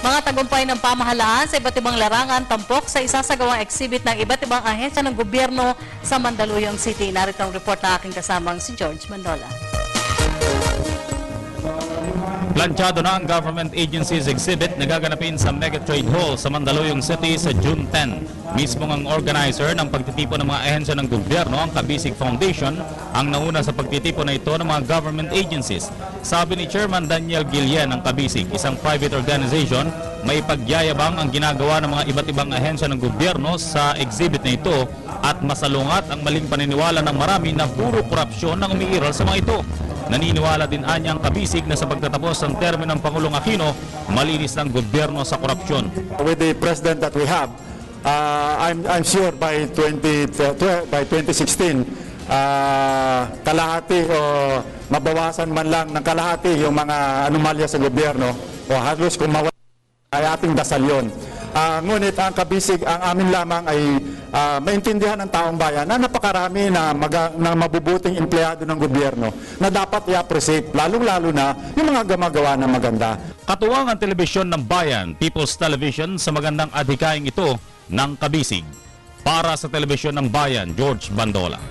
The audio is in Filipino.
Mga tagumpay ng pamahalaan sa iba't ibang larangan tampok sa isasagawang exhibit ng iba't ibang ahensya ng gobyerno sa Mandaluyong City. Narito ang report ng aking kasamang si George Mandola. Planchado na ang government agencies exhibit na gaganapin sa Mega Trade Hall sa Mandaluyong City sa June 10. Mismo ang organizer ng pagtitipon ng mga ahensya ng gobyerno, ang Kabisig Foundation, ang nauna sa pagtitipon na ito ng mga government agencies. Sabi ni Chairman Daniel Guillen ng Kabisig, isang private organization, may pagyayabang ang ginagawa ng mga iba't ibang ahensya ng gobyerno sa exhibit na ito at masalungat ang maling paniniwala ng marami na puro korupsyon ang umiiral sa mga ito. Naniniwala din anya ang Kabisig na sa pagtatapos ng termino ng Pangulong Aquino, malinis ng gobyerno sa korupsyon. With the president that we have, I'm sure by 2016, kalahati o mabawasan man lang ng kalahati yung mga anomalya sa gobyerno o halos kung mawala ay ating dasal yun. Ngunit ang Kabisig, ang amin lamang ay maintindihan ng taong bayan na napakarami na mabubuting empleyado ng gobyerno na dapat i-appreciate, lalong-lalo na yung mga gumagawa ng maganda. Katuwang ang telebisyon ng bayan, People's Television, sa magandang adhikaing ito ng Kabisig. Para sa telebisyon ng bayan, George Bandola.